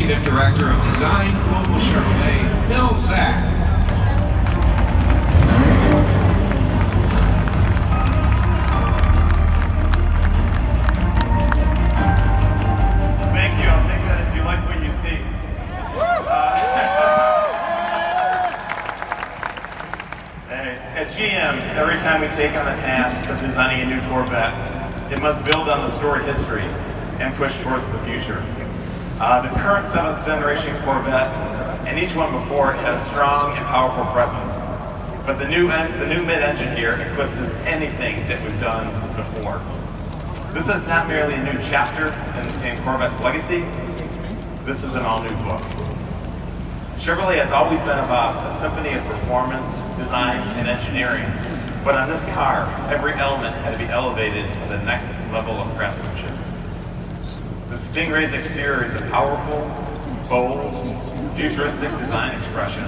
Executive Director of Design, Global Chevrolet, Zack. Thank you. I'll take that as you like what you see. At GM, every time we take on the task of designing a new Corvette, it must build on the storied history and push towards the future. The current 7th generation Corvette and each one before it had a strong and powerful presence. But the new mid-engine here eclipses anything that we've done before. This is not merely a new chapter in Corvette's legacy, this is an all-new book. Chevrolet has always been about a symphony of performance, design, and engineering, but on this car, every element had to be elevated to the next level of craftsmanship. The Stingray's exterior is a powerful, bold, futuristic design expression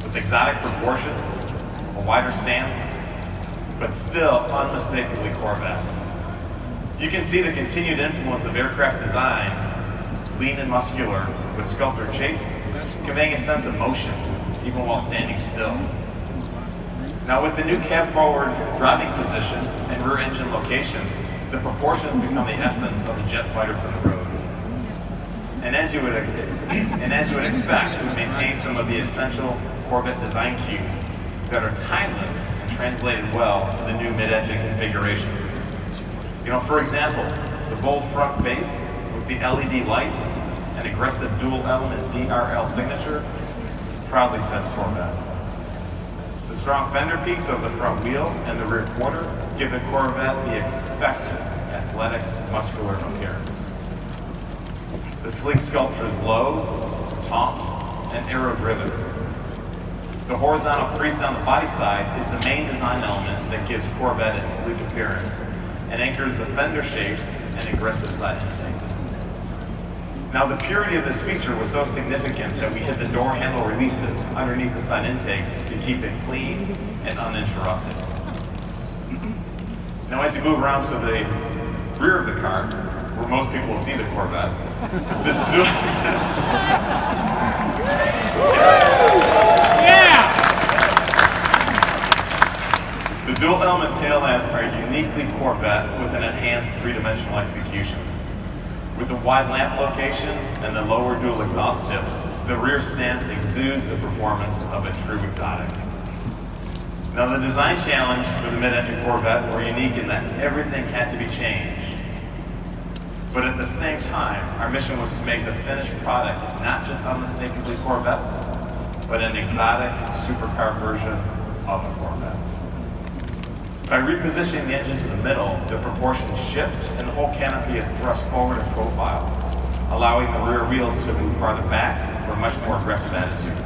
with exotic proportions, a wider stance, but still unmistakably Corvette. You can see the continued influence of aircraft design, lean and muscular, with sculpted shapes, conveying a sense of motion, even while standing still. Now with the new cab-forward driving position and rear engine location, the proportions become the essence of the jet fighter for the road. And as you would expect, it would maintain some of the essential Corvette design cues that are timeless and translated well to the new mid-engine configuration. You know, for example, the bold front face with the LED lights and aggressive dual-element DRL signature proudly says Corvette. The strong fender peaks of the front wheel and the rear quarter give the Corvette the expected athletic, muscular appearance. The sleek sculpture is low, taut, and aero-driven. The horizontal crease down the body side is the main design element that gives Corvette its sleek appearance and anchors the fender shapes and aggressive side intake. Now the purity of this feature was so significant that we hid the door handle releases underneath the side intakes to keep it clean and uninterrupted. Now as you move around to the rear of the car, where most people will see the Corvette, the dual element tail lamps are uniquely Corvette with an enhanced three-dimensional execution. With the wide lamp location and the lower dual exhaust tips, the rear stance exudes the performance of a true exotic. Now the design challenge for the mid-engine Corvette were unique in that everything had to be changed. But at the same time, our mission was to make the finished product not just unmistakably Corvette, but an exotic supercar version of a Corvette. By repositioning the engine to the middle, the proportions shift and the whole canopy is thrust forward in profile, allowing the rear wheels to move farther back for a much more aggressive attitude.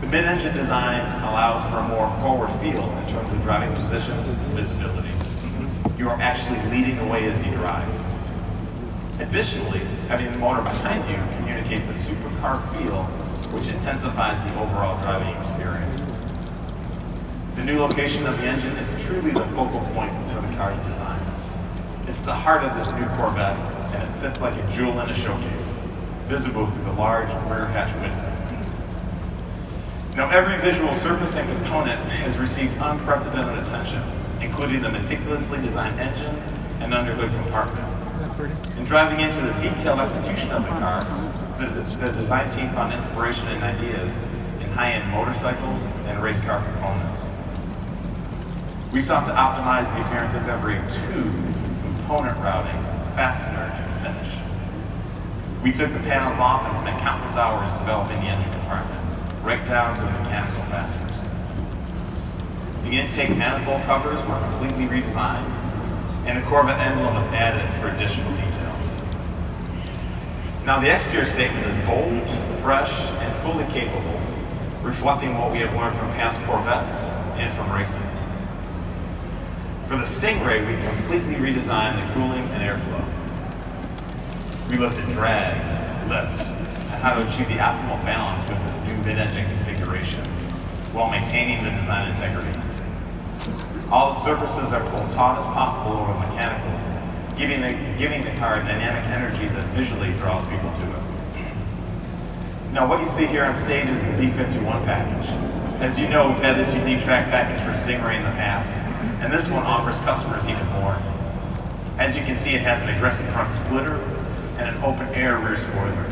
The mid-engine design allows for a more forward feel in terms of driving position and visibility. You are actually leading the way as you drive. Additionally, having the motor behind you communicates a supercar feel, which intensifies the overall driving experience. The new location of the engine is truly the focal point for the car's design. It's the heart of this new Corvette, and it sits like a jewel in a showcase, visible through the large rear hatch window. Now, every visual surface and component has received unprecedented attention, including the meticulously designed engine and underhood compartment. In driving into the detailed execution of the car, the design team found inspiration and ideas in high-end motorcycles and race car components. We sought to optimize the appearance of every tube, component routing, fastener, and finish. We took the panels off and spent countless hours developing the engine compartment, right down to the mechanical fasteners. The intake manifold covers were completely redesigned, and the Corvette emblem was added for additional detail. Now the exterior statement is bold, fresh, and fully capable, reflecting what we have learned from past Corvettes and from racing. For the Stingray, we completely redesigned the cooling and airflow. We looked at drag, lift, and how to achieve the optimal balance with this new mid-engine configuration while maintaining the design integrity. All the surfaces are pulled taut as possible over the mechanicals, giving the car a dynamic energy that visually draws people to it. Now, what you see here on stage is the Z51 package. As you know, we've had this unique track package for Stingray in the past, and this one offers customers even more. As you can see, it has an aggressive front splitter and an open-air rear spoiler.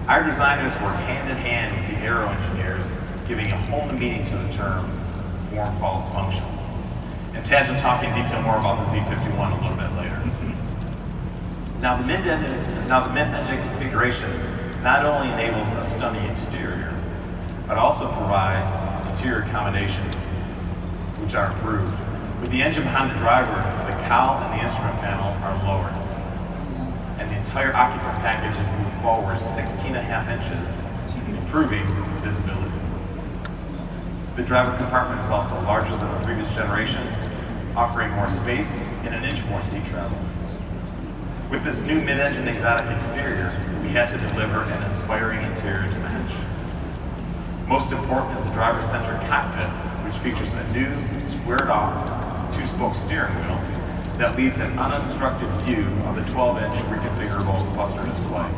Our designers work hand-in-hand with the aero engineers, giving a whole new meaning to the term form follows function. And Tadge will talk in detail more about the Z51 a little bit later. Now the mid-engine configuration not only enables a stunning exterior, but also provides interior accommodations, which are improved. With the engine behind the driver, the cowl and the instrument panel are lowered, and the entire occupant package is moved forward 16.5 inches, improving visibility. The driver compartment is also larger than the previous generation, offering more space and an inch more seat travel. With this new mid-engine exotic exterior, we had to deliver an inspiring interior to match. Most important is the driver-centric cockpit, which features a new, squared-off, two-spoke steering wheel that leaves an unobstructed view of the 12-inch reconfigurable cluster display.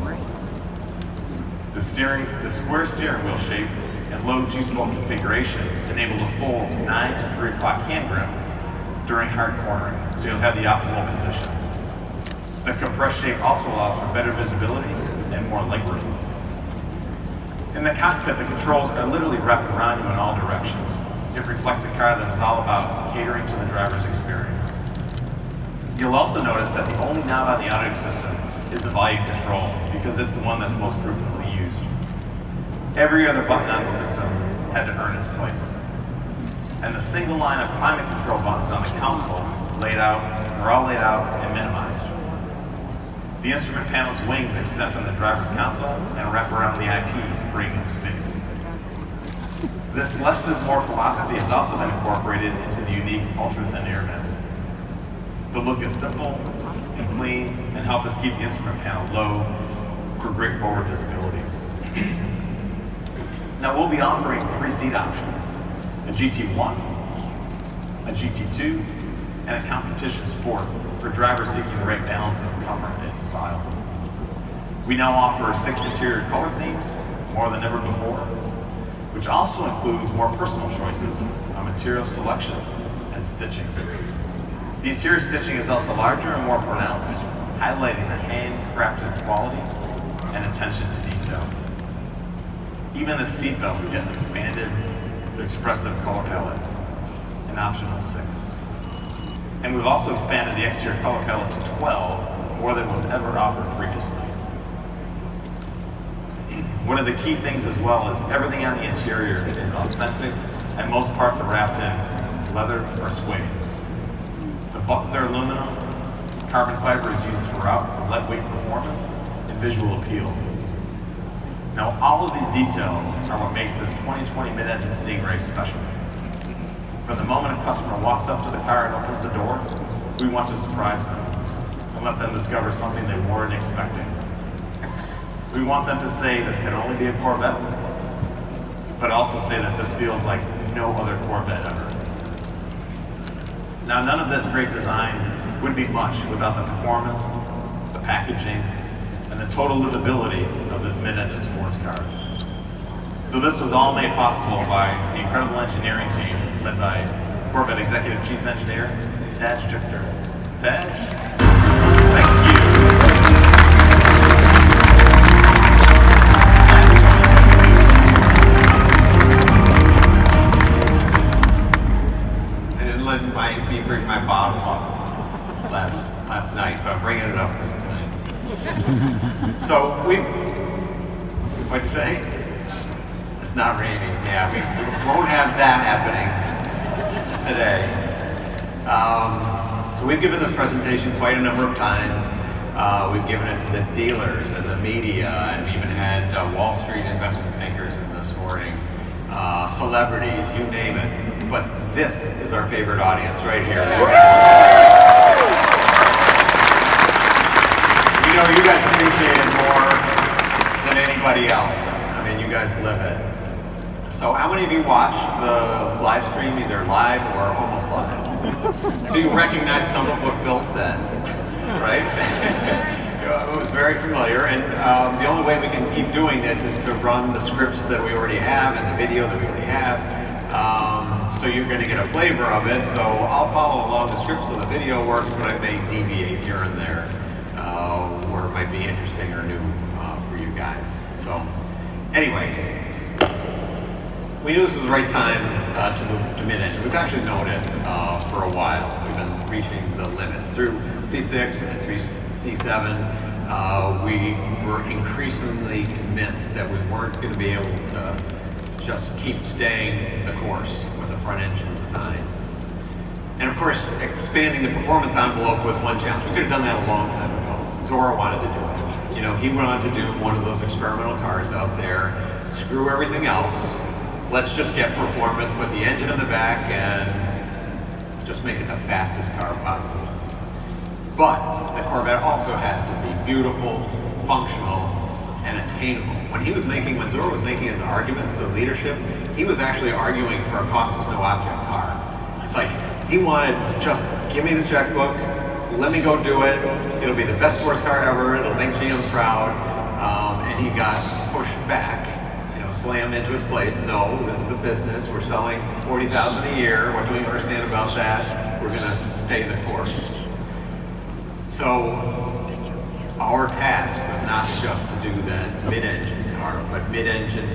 The square steering wheel shape and low two-spoke configuration enable a full 9 and 3 o'clock hand grip during hard cornering, so you'll have the optimal position. The compressed shape also allows for better visibility and more legroom. In the cockpit, the controls are literally wrapped around you in all directions. It reflects a car that is all about catering to the driver's experience. You'll also notice that the only knob on the audio system is the volume control, because it's the one that's most frequently used. Every other button on the system had to earn its place. And the single line of climate control buttons on the console are all laid out and minimized. The instrument panel's wings extend from the driver's console and wrap around the IP, freeing up space. This less is more philosophy has also been incorporated into the unique ultra-thin air vents. The look is simple and clean and help us keep the instrument panel low for great forward visibility. Now we'll be offering 3 seat options: a GT1, a GT2, and a competition sport for drivers seeking the right balance of comfort and style. We now offer 6 interior color themes, more than ever before, which also includes more personal choices on material selection and stitching. The interior stitching is also larger and more pronounced, highlighting the handcrafted quality and attention to detail. Even the seatbelts get expanded to expressive color palette, an optional 6. And we've also expanded the exterior color palette to 12, more than we've ever offered previously. One of the key things as well is everything on the interior is authentic, and most parts are wrapped in leather or suede. The buttons are aluminum, carbon fiber is used throughout for lightweight performance and visual appeal. Now, all of these details are what makes this 2020 mid-engine Stingray special. From the moment a customer walks up to the car and opens the door, we want to surprise them and let them discover something they weren't expecting. We want them to say this can only be a Corvette, but also say that this feels like no other Corvette ever. Now, none of this great design would be much without the performance, the packaging, and the total livability of this mid-engine sports car. So this was all made possible by the incredible engineering team led by Corvette Executive Chief Engineer, Tadge Jeuchter. Tadge, thank you. I didn't let me bring my bottle up last night, but I'm bringing it up this time. So what'd you say? It's not raining. Yeah, we won't have that happening today. So we've given this presentation quite a number of times. We've given it to the dealers and the media, and we even had Wall Street investment bankers in this morning, celebrities, you name it. But this is our favorite audience right here. You know, you guys appreciate it more than anybody else. I mean, you guys live it. So how many of you watch the live stream, either live or almost live? So you recognize some of what Phil said, right? It was very familiar, and the only way we can keep doing this is to run the scripts that we already have and the video that we already have. So you're going to get a flavor of it. So I'll follow along the scripts so the video works, but I may deviate here and there where it might be interesting or new for you guys. So anyway, we knew this was the right time to move to mid-engine. We've actually known it for a while. We've been reaching the limits through C6 and through C7. We were increasingly convinced that we weren't going to be able to just keep staying the course with the front engine design. And of course, expanding the performance envelope was one challenge. We could have done that a long time ago. Zora wanted to do it. You know, he wanted to do one of those experimental cars out there, screw everything else. Let's just get performance, put the engine in the back, and just make it the fastest car possible. But the Corvette also has to be beautiful, functional, and attainable. When Zora was making his arguments to leadership, he was actually arguing for a cost is no object car. It's like, he wanted just, give me the checkbook, let me go do it, it'll be the best sports car ever, it'll make GM proud, and he got pushed back, slammed into his place. No, this is a business, we're selling 40,000 a year, what do we understand about that? We're gonna stay the course. So, our task was not just to do that mid-engine car, but mid-engine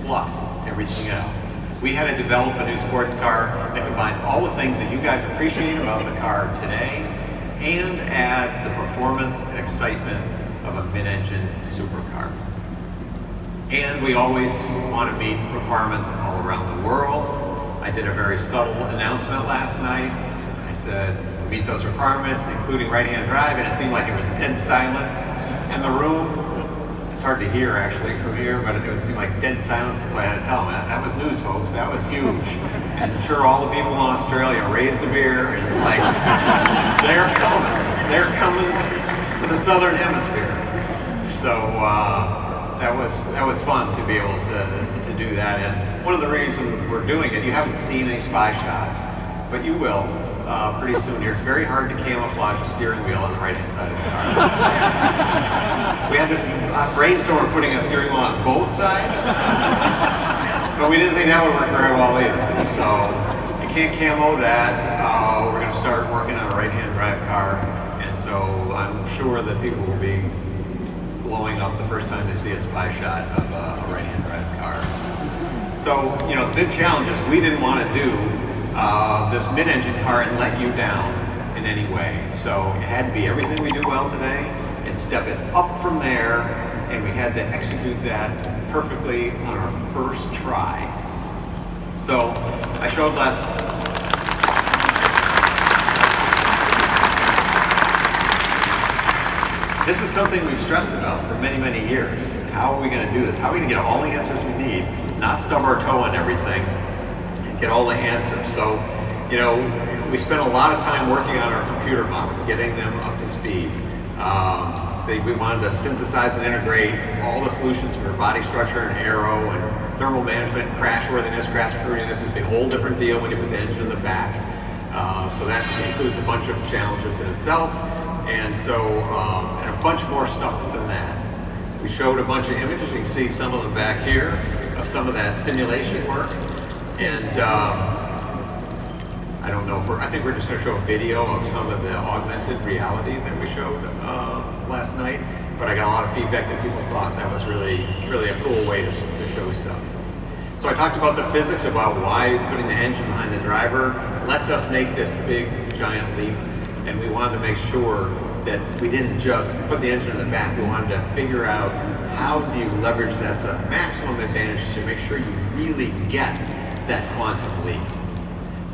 plus everything else. We had to develop a new sports car that combines all the things that you guys appreciate about the car today and add the performance and excitement of a mid-engine supercar. And we always want to meet requirements all around the world. I did a very subtle announcement last night. I said, meet those requirements, including right-hand drive, and it seemed like it was dead silence in the room. It's hard to hear actually from here, but it seemed like dead silence, so I had to tell them that was news, folks. That was huge. And I'm sure all the people in Australia raised a beer and like, they're coming to the southern hemisphere. So that was fun to be able to do that. And one of the reasons we're doing it, you haven't seen any spy shots, but you will. Pretty soon here. It's very hard to camouflage a steering wheel on the right-hand side of the car. We had this brainstorm putting a steering wheel on both sides, but we didn't think that would work very well either. So you can't camo that. We're going to start working on a right-hand drive car, and so I'm sure that people will be blowing up the first time they see a spy shot of a right-hand drive car. So, the big challenge is we didn't want to do this mid-engine car and let you down in any way. So it had to be everything we do well today and step it up from there, and we had to execute that perfectly on our first try. So I showed This is something we've stressed about for many, many years. How are we going to do this? How are we going to get all the answers we need, not stub our toe on everything, get all the answers. So, we spent a lot of time working on our computer models, getting them up to speed. We wanted to synthesize and integrate all the solutions for body structure and aero and thermal management, crashworthiness. Crashworthiness is a whole different deal when you put the engine in the back. So that includes a bunch of challenges in itself. And so, and a bunch more stuff than that. We showed a bunch of images. You can see some of them back here of some of that simulation work. And I don't know I think we're just going to show a video of some of the augmented reality that we showed last night. But I got a lot of feedback that people thought that was really a cool way to show stuff. So I talked about the physics, about why putting the engine behind the driver lets us make this big, giant leap. And we wanted to make sure that we didn't just put the engine in the back. We wanted to figure out how do you leverage that to maximum advantage to make sure you really get that quantum leap.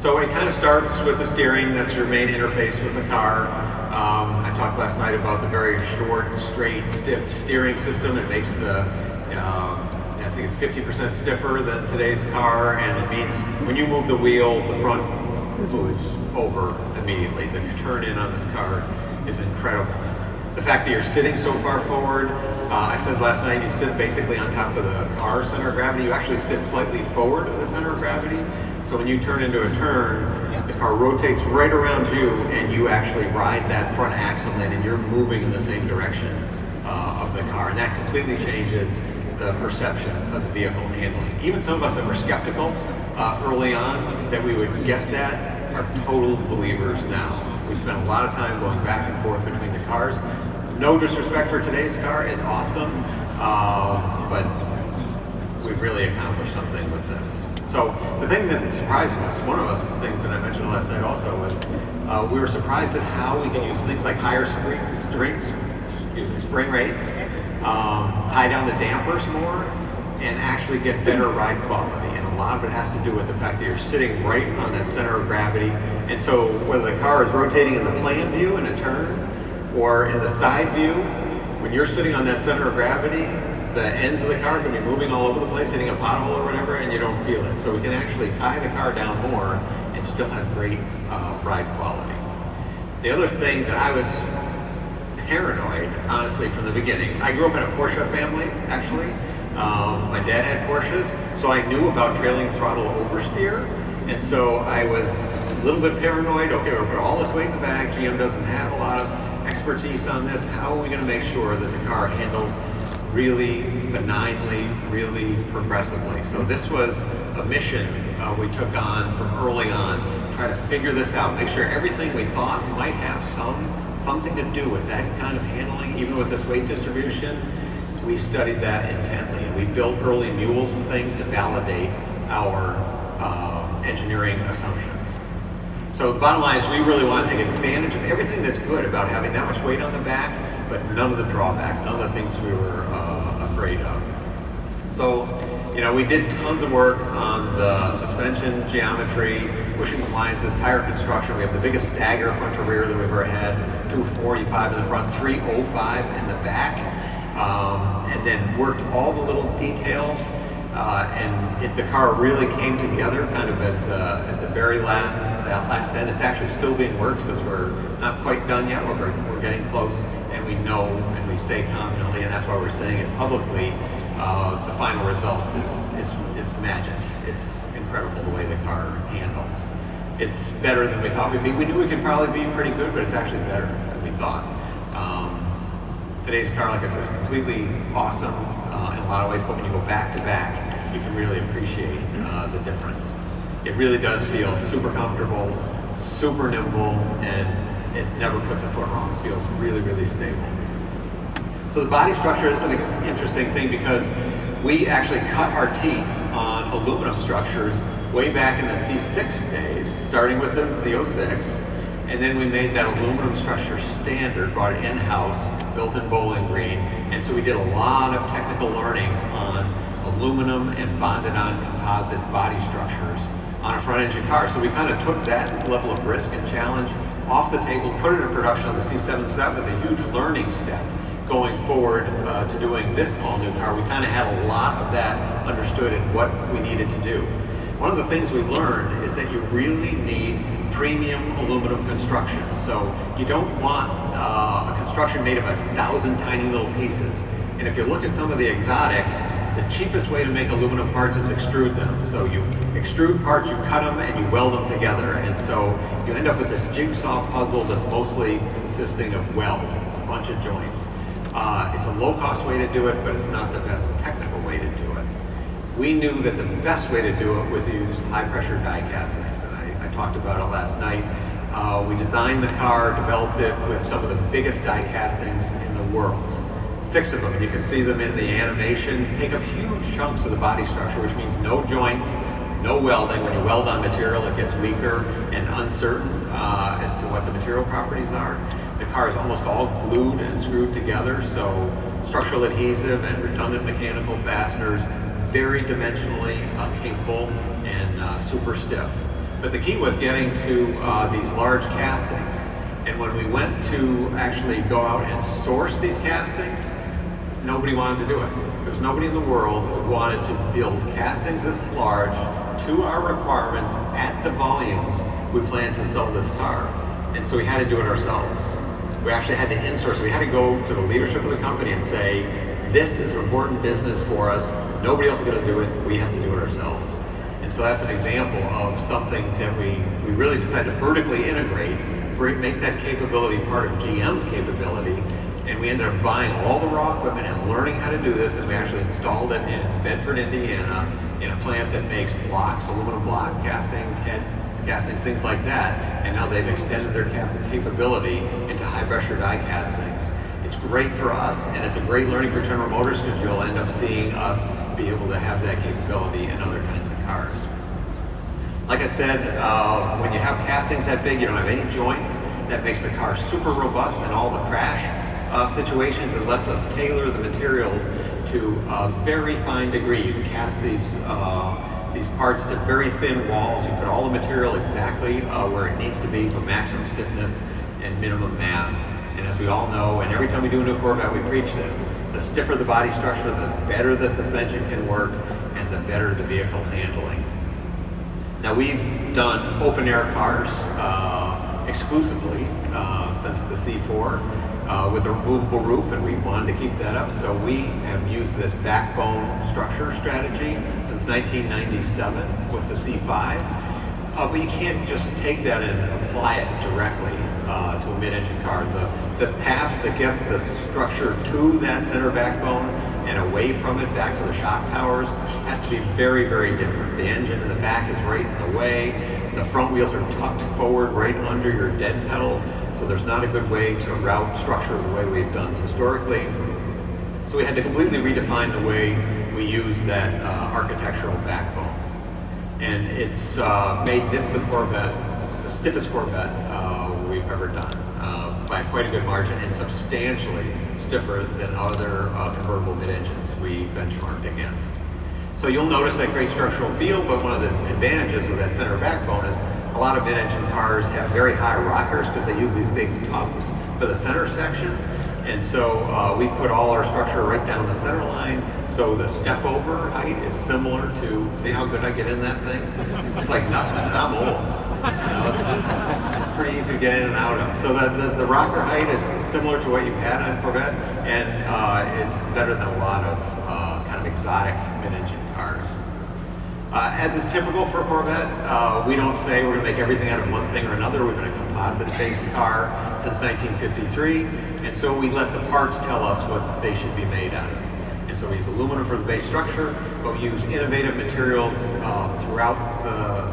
So it kind of starts with the steering. That's your main interface with the car. I talked last night about the very short, straight, stiff steering system. It makes I think it's 50% stiffer than today's car, and it means when you move the wheel, the front moves over immediately. The turn in on this car is incredible. The fact that you're sitting so far forward, I said last night, you sit basically on top of the car center of gravity. You actually sit slightly forward of the center of gravity. So when you turn into a turn, the car rotates right around you, and you actually ride that front axle in, and you're moving in the same direction of the car, and that completely changes the perception of the vehicle handling. Even some of us that were skeptical early on that we would get that are total believers now. We spent a lot of time going back and forth between the cars. No disrespect for today's car, it's awesome, but we've really accomplished something with this. So the thing that surprised us, one of the things that I mentioned last night also was we were surprised at how we can use things like higher spring rates, tie down the dampers more, and actually get better ride quality. And a lot of it has to do with the fact that you're sitting right on that center of gravity. And so whether the car is rotating in the plan view in a turn or in the side view, when you're sitting on that center of gravity, the ends of the car can be moving all over the place, hitting a pothole or whatever, and you don't feel it. So we can actually tie the car down more and still have great ride quality. The other thing that I was paranoid, honestly, from the beginning. I grew up in a Porsche family, actually. My dad had Porsches, so I knew about trailing throttle oversteer, and so I was a little bit paranoid. Okay, we're putting all this weight in the back. GM doesn't have a lot of expertise on this. How are we going to make sure that the car handles really benignly, really progressively? So this was a mission we took on from early on, try to figure this out, make sure everything we thought might have something to do with that kind of handling, even with this weight distribution. We studied that intently, and we built early mules and things to validate our engineering assumptions. So the bottom line is we really want to take advantage of everything that's good about having that much weight on the back, but none of the drawbacks, none of the things we were afraid of. So, you know, we did tons of work on the suspension geometry, bushing appliances, tire construction. We have the biggest stagger front to rear that we've ever had, 245 in the front, 305 in the back, and then worked all the little details, and the car really came together kind of at the very last end. It's actually still being worked because we're not quite done yet. We're getting close, and we know and we say confidently, and that's why we're saying it publicly. The final result is magic. It's incredible the way the car handles. It's better than we thought we'd be. We knew we could probably be pretty good, but it's actually better than we thought. Today's car, like I said, is completely awesome in a lot of ways, but when you go back to back, you can really appreciate the difference. It really does feel super comfortable, super nimble, and it never puts a foot wrong. It feels really, really stable. So the body structure is an interesting thing because we actually cut our teeth on aluminum structures way back in the C6 days, starting with the Z06, and then we made that aluminum structure standard, brought it in-house, built in Bowling Green, and so we did a lot of technical learnings on aluminum and bonded-on composite body structures on a front-engine car. So we kind of took that level of risk and challenge off the table, put it in production on the C7, so that was a huge learning step going forward to doing this all-new car. We kind of had a lot of that understood and what we needed to do. One of the things we learned is that you really need premium aluminum construction. So you don't want a construction made of 1,000 tiny little pieces. And if you look at some of the exotics, the cheapest way to make aluminum parts is extrude them. So you extrude parts, you cut them, and you weld them together. And so you end up with this jigsaw puzzle that's mostly consisting of weld. It's a bunch of joints. It's a low-cost way to do it, but it's not the best technical way to do it. We knew that the best way to do it was to use high-pressure die castings, and I talked about it last night. We designed the car, developed it with some of the biggest die castings in the world. 6 of them. You can see them in the animation. Take up huge chunks of the body structure, which means no joints, no welding. When you weld on material, it gets weaker and uncertain as to what the material properties are. The car is almost all glued and screwed together, so structural adhesive and redundant mechanical fasteners, very dimensionally capable and super stiff. But the key was getting to these large castings. And when we went to actually go out and source these castings, nobody wanted to do it. There was nobody in the world who wanted to build castings this large to our requirements at the volumes we planned to sell this car. And so we had to do it ourselves. We actually had to insource. We had to go to the leadership of the company and say, this is an important business for us. Nobody else is going to do it. We have to do it ourselves. And so that's an example of something that we really decided to vertically integrate, make that capability part of GM's capability, and we ended up buying all the raw equipment and learning how to do this, and we actually installed it in Bedford, Indiana, in a plant that makes blocks, aluminum block castings, head castings, things like that, and now they've extended their capability into high pressure die castings. It's great for us, and it's a great learning for General Motors because you'll end up seeing us be able to have that capability in other kinds of cars. Like I said, when you have castings that big, you don't have any joints. That makes the car super robust in all the crash situations and lets us tailor the materials to a very fine degree. You can cast these parts to very thin walls. You put all the material exactly where it needs to be for maximum stiffness and minimum mass. And as we all know, and every time we do a new Corvette, we preach this, the stiffer the body structure, the better the suspension can work, and the better the vehicle handling. Now, we've done open air cars exclusively since the C4 with a removable roof, and we wanted to keep that up. So we have used this backbone structure strategy since 1997 with the C5. But you can't just take that and apply it directly to a mid-engine car. The paths that get the structure to that center backbone and away from it back to the shock towers has to be very, very different. The engine in the back is right in the way. The front wheels are tucked forward right under your dead pedal. So there's not a good way to route structure the way we've done historically. So we had to completely redefine the way we use that architectural backbone. And it's made this the Corvette, the stiffest Corvette we've ever done by quite a good margin, and substantially stiffer than other convertible mid-engines we benchmarked against. So you'll notice that great structural feel, but one of the advantages of that center backbone is a lot of mid-engine cars have very high rockers because they use these big tubs for the center section. And so we put all our structure right down the center line. So the step over height is similar to, see how good I get in that thing? It's like nothing, and I'm old. You know, it's pretty easy to get in and out of. So the rocker height is similar to what you've had on Corvette, and it's better than a lot of kind of exotic mid-engine cars. As is typical for a Corvette, we don't say we're going to make everything out of one thing or another. We've been a composite-based car since 1953, and so we let the parts tell us what they should be made out of. And so we use aluminum for the base structure, but we use innovative materials throughout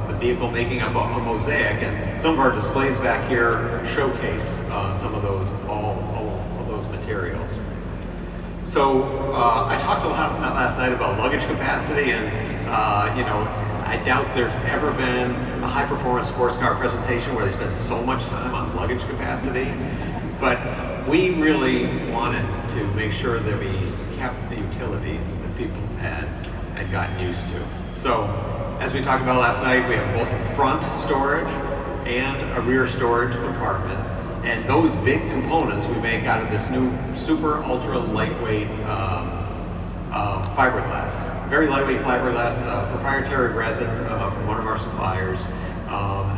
the vehicle, making up a mosaic. And some of our displays back here showcase some of those, all of those materials. So I talked a lot last night about luggage capacity, and you know, I doubt there's ever been a high-performance sports car presentation where they spend so much time on luggage capacity. But we really wanted to make sure that we kept the utility that people had gotten used to. So, as we talked about last night, we have both a front storage and a rear storage compartment. And those big components we make out of this new super ultra lightweight fiberglass. Very lightweight fiberglass, proprietary resin from one of our suppliers.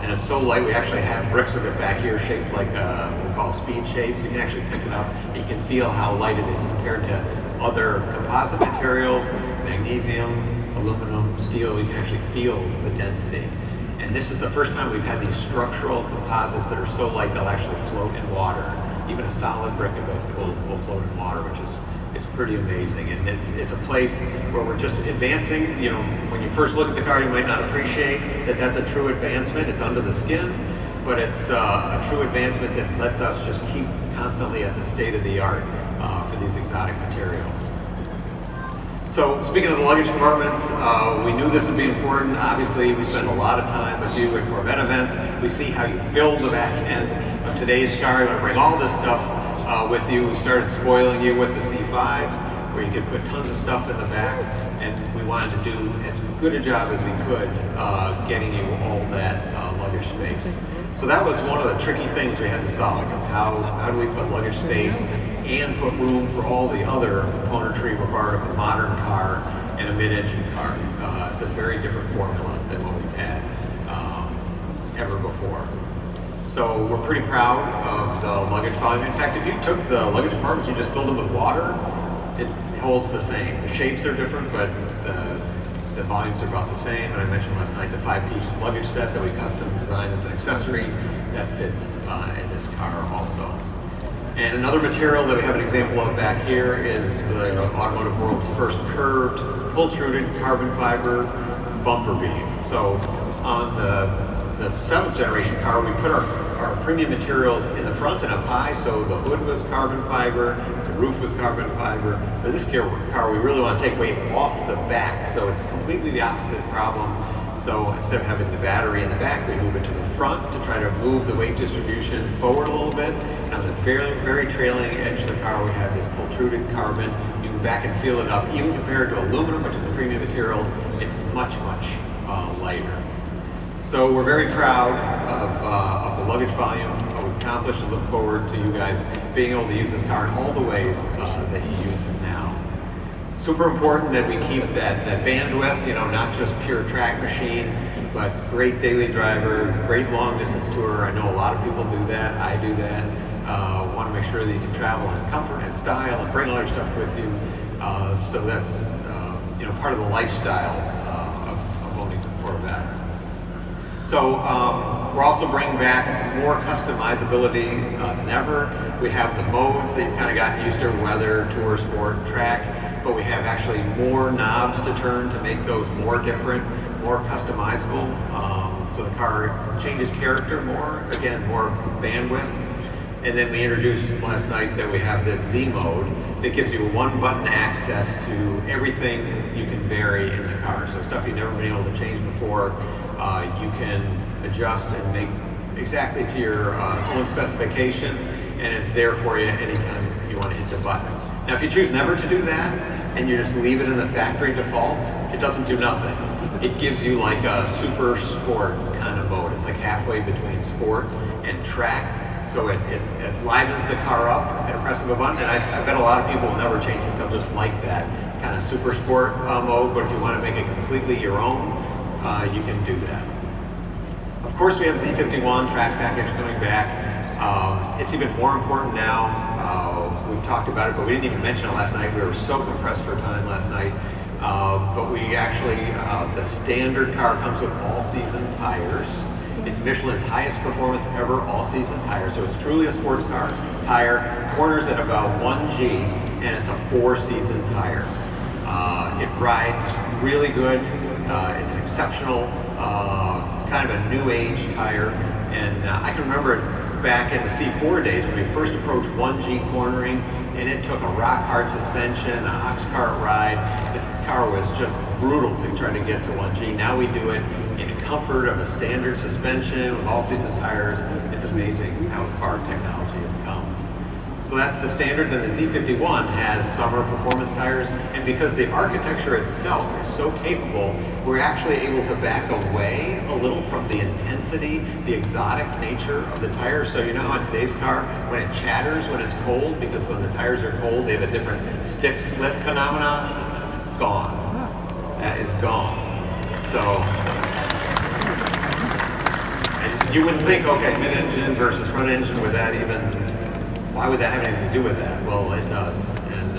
And it's so light, we actually have bricks of it back here shaped like what we call speed shapes. You can actually pick it up. You can feel how light it is compared to other composite materials, magnesium, aluminum, steel. You can actually feel the density. And this is the first time we've had these structural composites that are so light they'll actually float in water. Even a solid brick of it will float in water, which is pretty amazing. And it's a place where we're just advancing. You know, when you first look at the car, you might not appreciate that that's a true advancement. It's under the skin, but it's a true advancement that lets us just keep constantly at the state of the art for these exotic materials. So speaking of the luggage compartments, we knew this would be important. Obviously, we spend a lot of time with you at Corvette events. We see how you fill the back end of today's car. You want to bring all this stuff with you. We started spoiling you with the C5, where you could put tons of stuff in the back, and we wanted to do as good a job as we could getting you all that luggage space. So that was one of the tricky things we had to solve, is how do we put luggage space and put room for all the other componentry required of a modern car and a mid-engine car. It's a very different formula than what we've had ever before. So we're pretty proud of the luggage volume. In fact, if you took the luggage compartments, you just filled them with water, it holds the same. The shapes are different, but the volumes are about the same. And I mentioned last night the 5-piece luggage set that we custom designed as an accessory that fits in this car also. And another material that we have an example of back here is the automotive world's first curved, pull-truded carbon fiber bumper beam. So on the 7th generation car, we put our premium materials in the front and up high, so the hood was carbon fiber, the roof was carbon fiber. For this car, we really want to take weight off the back, so it's completely the opposite problem. So instead of having the battery in the back, we move it to the front to try to move the weight distribution forward a little bit. And on the very trailing edge of the car, we have this pull-truded carbon. You can back and feel it up. Even compared to aluminum, which is a premium material, it's much lighter. So we're very proud of the luggage volume, what we've accomplished, and look forward to you guys being able to use this car in all the ways that you use it now. Super important that we keep that bandwidth, not just pure track machine, but great daily driver, great long distance tour. I know a lot of people do that. I do that. Want to make sure that you can travel in comfort and style and bring all your stuff with you. So that's part of the lifestyle of owning the Corvette. So we're also bringing back more customizability than ever. We have the modes that you've kind of gotten used to: weather, tour, sport, track. But we have actually more knobs to turn to make those more different, more customizable. So the car changes character more, again, more bandwidth. And then we introduced last night that we have this Z mode that gives you one button access to everything you can vary in the car. So stuff you've never been able to change before, you can adjust and make exactly to your own specification, and it's there for you anytime you want to hit the button. Now, if you choose never to do that, and you just leave it in the factory defaults, it doesn't do nothing. It gives you like a super sport kind of mode. It's like halfway between sport and track. So it livens the car up at a press of a button, and I bet a lot of people will never change it. They'll just like that kind of super sport mode, but if you want to make it completely your own, you can do that. Of course, we have Z51 track package coming back. It's even more important now. We've talked about it, but we didn't even mention it last night. We were so compressed for time last night. But we actually, the standard car comes with all-season tires. It's Michelin's highest performance ever all-season tire. So it's truly a sports car tire. Corners at about 1G, and it's a 4-season tire. It rides really good. It's an exceptional, kind of a new age tire. And I can remember it back in the C4 days when we first approached 1G cornering, and it took a rock-hard suspension, an ox cart ride. The car was just brutal to try to get to 1G. Now we do it in the comfort of a standard suspension with all-season tires. It's amazing how far technology has come. So that's the standard. Then the Z51 has summer performance tires, and because the architecture itself is so capable, we're actually able to back away a little from the intensity, the exotic nature of the tires. So on today's car, when it chatters when it's cold, because when the tires are cold, they have a different stick-slip phenomena. Gone. That is gone. So, and you wouldn't think, okay, mid-engine versus front engine, why would that have anything to do with that? Well, it does. And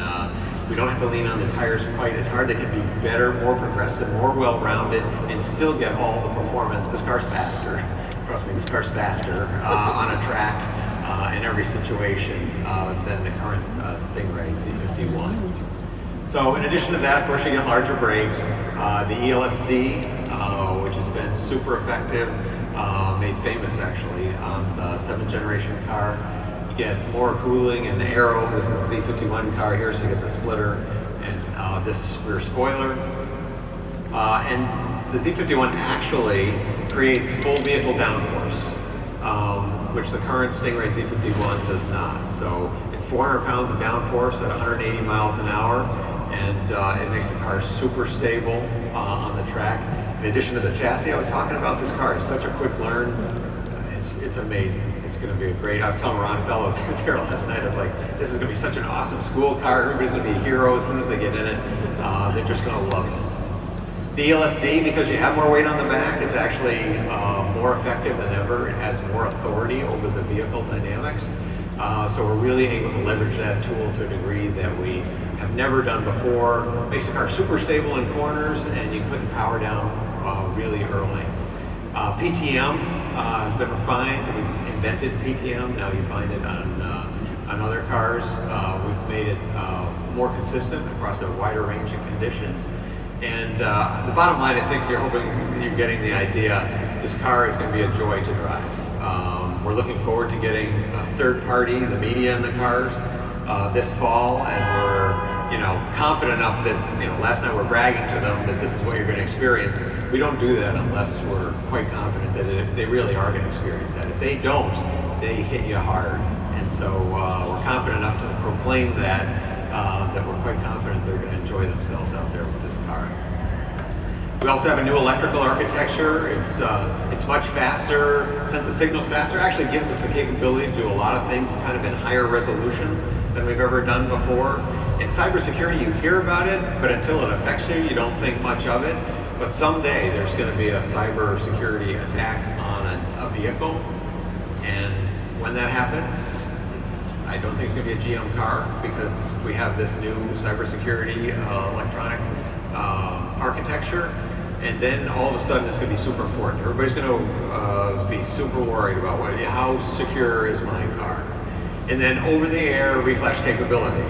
we don't have to lean on the tires quite as hard. They can be better, more progressive, more well-rounded, and still get all the performance. This car's faster. Trust me, this car's faster on a track in every situation than the current Stingray Z51. So in addition to that, of course, you get larger brakes. The ELSD, which has been super effective, made famous actually on the 7th generation car. Get more cooling and aero. This is a Z51 car here, so you get the splitter and this rear spoiler. And the Z51 actually creates full vehicle downforce, which the current Stingray Z51 does not. So it's 400 pounds of downforce at 180 miles an hour, and it makes the car super stable on the track. In addition to the chassis I was talking about, this car is such a quick learn. It's amazing. It's going to be great. I was telling Ron Fellows, who was here last night, I was like, this is going to be such an awesome school car. Everybody's going to be a hero as soon as they get in it. They're just going to love it. The ELSD, because you have more weight on the back, it's actually more effective than ever. It has more authority over the vehicle dynamics. So we're really able to leverage that tool to a degree that we have never done before. Makes the car super stable in corners, and you can put the power down really early. PTM has been refined. We invented PTM. Now you find it on other cars. We've made it more consistent across a wider range of conditions. And the bottom line, I think you're hoping you're getting the idea. This car is going to be a joy to drive. We're looking forward to getting third party, the media in the cars this fall, and we're confident enough that last night we're bragging to them that this is what you're going to experience. We don't do that unless we're quite confident that they really are going to experience that. If they don't, they hit you hard. And so we're confident enough to proclaim that we're quite confident they're going to enjoy themselves out there with this car. We also have a new electrical architecture. It's much faster. Since the signal's faster, it actually gives us the capability to do a lot of things kind of in higher resolution than we've ever done before. In cybersecurity, you hear about it, but until it affects you, you don't think much of it. But someday there's going to be a cybersecurity attack on a vehicle, and when that happens, I don't think it's going to be a GM car, because we have this new cybersecurity electronic architecture, and then all of a sudden it's going to be super important. Everybody's going to be super worried about how secure is my car. And then over-the-air refresh capability.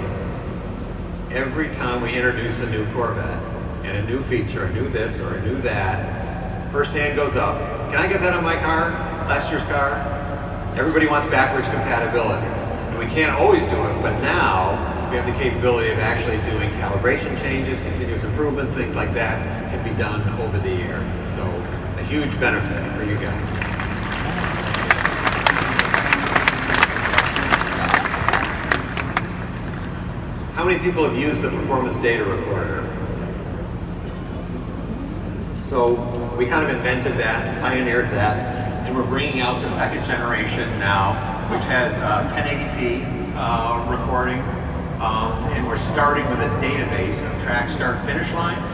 Every time we introduce a new Corvette and a new feature, a new this or a new that, first hand goes up. Can I get that on my car? Last year's car? Everybody wants backwards compatibility. And we can't always do it, but now we have the capability of actually doing calibration changes, continuous improvements, things like that can be done over the air. So a huge benefit for you guys. How many people have used the performance data recorder? So we kind of invented that, pioneered that, and we're bringing out the second generation now, which has 1080p recording, and we're starting with a database of track start finish lines.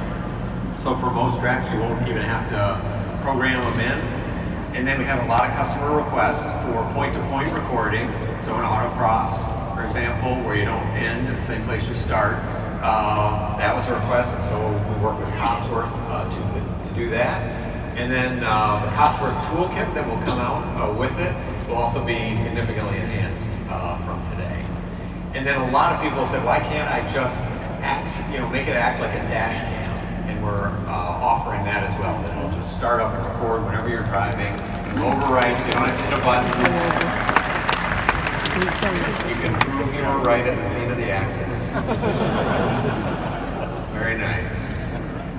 So for most tracks, you won't even have to program them in. And then we have a lot of customer requests for point-to-point recording, so an autocross, for example, where you don't end at the same place you start. That was a request, and so we work with Cosworth to do that. And then the Cosworth toolkit that will come out with it will also be significantly enhanced from today. And then a lot of people said, why can't I just make it act like a dash cam? And we're offering that as well. That it'll just start up and record whenever you're driving. Overwrite, so you don't have to hit a button. You can prove you were right at the scene of the accident. Very nice.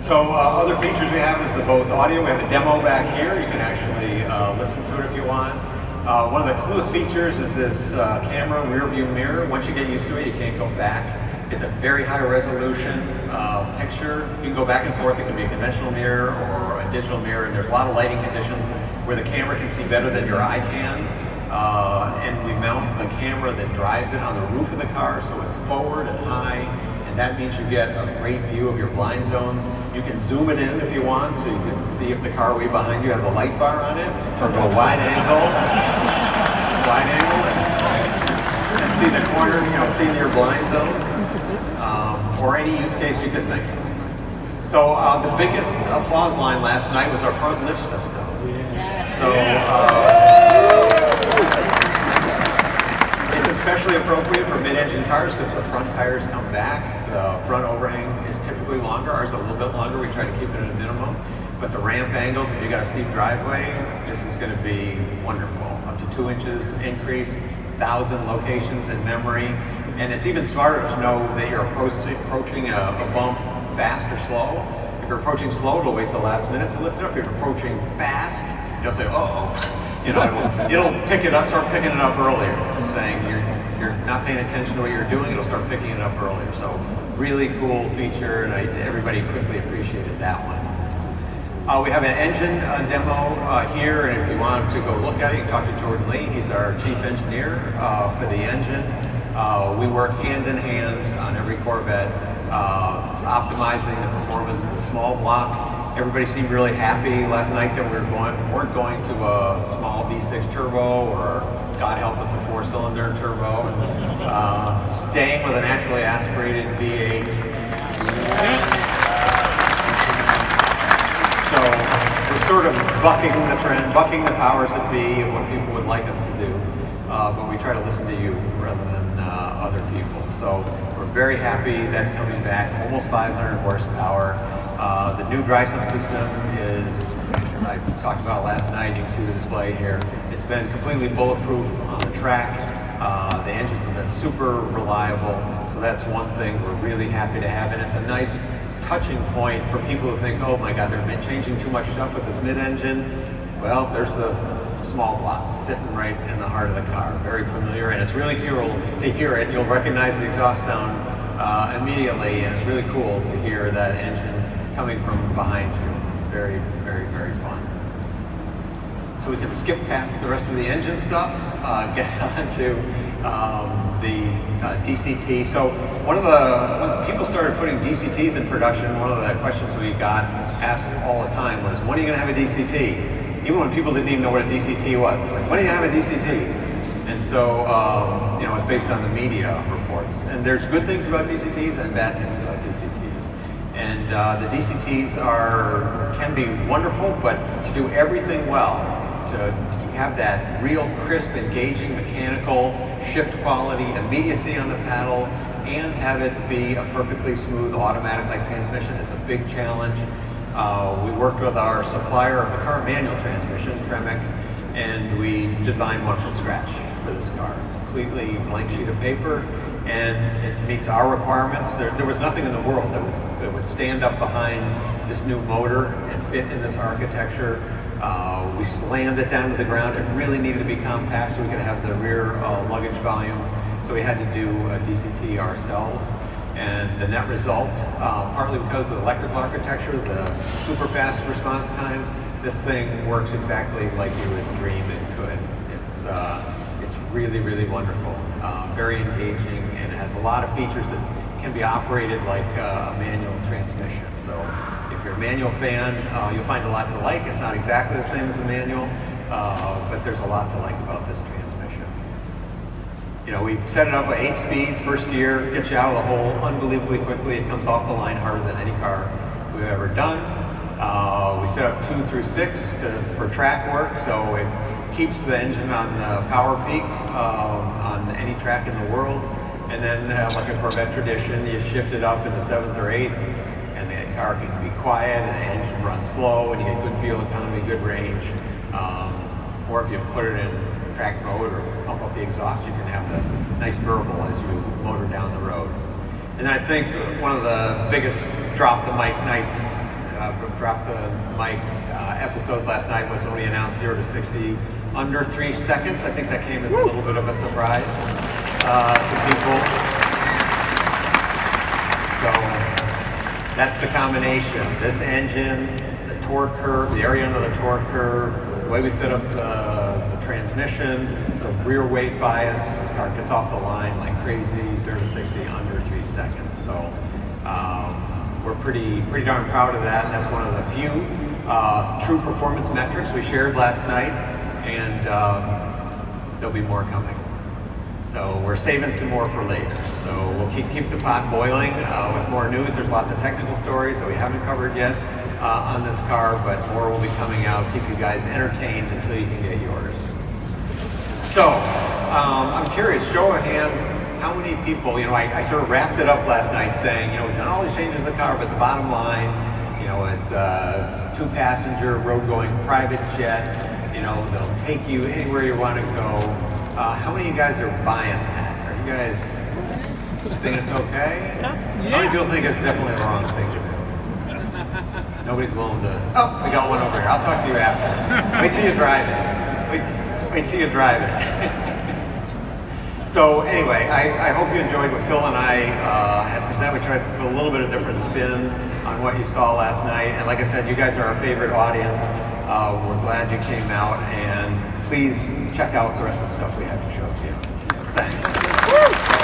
So other features we have is the boat's audio. We have a demo back here. You can actually listen to it if you want. One of the coolest features is this camera rear view mirror. Once you get used to it, you can't go back. It's a very high resolution picture. You can go back and forth. It can be a conventional mirror or a digital mirror, and there's a lot of lighting conditions where the camera can see better than your eye can. And we mount the camera that drives it on the roof of the car, so it's forward and high, and that means you get a great view of your blind zones. You can zoom it in if you want, so you can see if the car way behind you has a light bar on it, or go wide angle, and see the corner, see your blind zones, or any use case you could think of. So the biggest applause line last night was our front lift system. So. Especially appropriate for mid-engine cars because the front tires come back. The front overhang is typically longer. Ours is a little bit longer. We try to keep it at a minimum. But the ramp angles, if you got a steep driveway, this is going to be wonderful. Up to 2 inches increase, 1,000 locations in memory. And it's even smarter to know that you're approaching a bump fast or slow. If you're approaching slow, it'll wait till the last minute to lift it up. If you're approaching fast, you'll say, uh-oh. It'll pick it up, start picking it up earlier, saying you're not paying attention to what you're doing, it'll start picking it up earlier. So really cool feature, and everybody quickly appreciated that one. We have an engine demo here, and if you want to go look at it, you can talk to Jordan Lee. He's our chief engineer for the engine. We work hand in hand on every Corvette, optimizing the performance of the small block. Everybody seemed really happy last night that we weren't going to a small V6 1.6 turbo, or God help us, a 4-cylinder turbo. Staying with a naturally aspirated V8. So we're sort of bucking the trend, bucking the powers that be of what people would like us to do. But we try to listen to you rather than other people. So we're very happy that's coming back, almost 500 horsepower. The new dry sump system is, I talked about it last night, you can see the display here. It's been completely bulletproof on the track. The engines have been super reliable, so that's one thing we're really happy to have. And it's a nice touching point for people who think, oh my God, they're changing too much stuff with this mid-engine. Well, there's the small block sitting right in the heart of the car. Very familiar, and it's really cool to hear it. You'll recognize the exhaust sound immediately, and it's really cool to hear that engine coming from behind you. It's very, very, very fun. So we can skip past the rest of the engine stuff, get on to the DCT. So when people started putting DCTs in production, one of the questions we got asked all the time was, when are you going to have a DCT? Even when people didn't even know what a DCT was. Like, when are you going to have a DCT? And so, it's based on the media reports. And there's good things about DCTs and bad things about DCTs. And the DCTs can be wonderful, but to do everything well, to have that real crisp, engaging mechanical shift quality, immediacy on the paddle, and have it be a perfectly smooth automatic-like transmission is a big challenge. We worked with our supplier of the current manual transmission, Tremec, and we designed one from scratch for this car. Completely blank sheet of paper, and it meets our requirements. There was nothing in the world that would stand up behind this new motor and fit in this architecture. We slammed it down to the ground. It really needed to be compact so we could have the rear luggage volume. So we had to do a DCT ourselves. And the net result, partly because of the electrical architecture, the super fast response times, this thing works exactly like you would dream it could. It's really, really wonderful, very engaging, and it has a lot of features that can be operated like a manual transmission. So if you're a manual fan, you'll find a lot to like. It's not exactly the same as a manual, but there's a lot to like about this transmission. We set it up at 8 speeds, first gear, gets you out of the hole unbelievably quickly. It comes off the line harder than any car we've ever done. We set up 2 through 6 for track work, so it keeps the engine on the power peak on any track in the world. And then, like a Corvette tradition, you shift it up in the 7th or 8th, and the car can be quiet, and the engine runs slow, and you get good fuel economy, good range. Or if you put it in track mode or pump up the exhaust, you can have the nice burble as you motor down the road. And I think one of the biggest drop the mic episodes last night was when we announced 0 to 60 under 3 seconds. I think that came as a little bit of a surprise to people. So that's the combination. This engine, the torque curve, the area under the torque curve, the way we set up the transmission, the rear weight bias. This car gets off the line like crazy, 0 to 60 under 3 seconds. So we're pretty darn proud of that. That's one of the few true performance metrics we shared last night, and there'll be more coming. So we're saving some more for later. So we'll keep the pot boiling with more news. There's lots of technical stories that we haven't covered yet on this car, but more will be coming out. Keep you guys entertained until you can get yours. So I'm curious, show of hands, how many people, I sort of wrapped it up last night saying, we've done all these changes to the car, but the bottom line, it's a 2-passenger road-going private jet. They'll take you anywhere you want to go. How many of you guys are buying that? Are you guys think it's okay? Yeah. How many people think it's definitely the wrong thing to do? Nobody's willing to. Oh, we got one over here. I'll talk to you after. Wait till you drive it. Wait till you drive it. So anyway, I hope you enjoyed what Phil and I had presented. We tried to put a little bit of different spin on what you saw last night. And like I said, you guys are our favorite audience. We're glad you came out, and please check out the rest of the stuff we have to show to you. Thanks. Woo!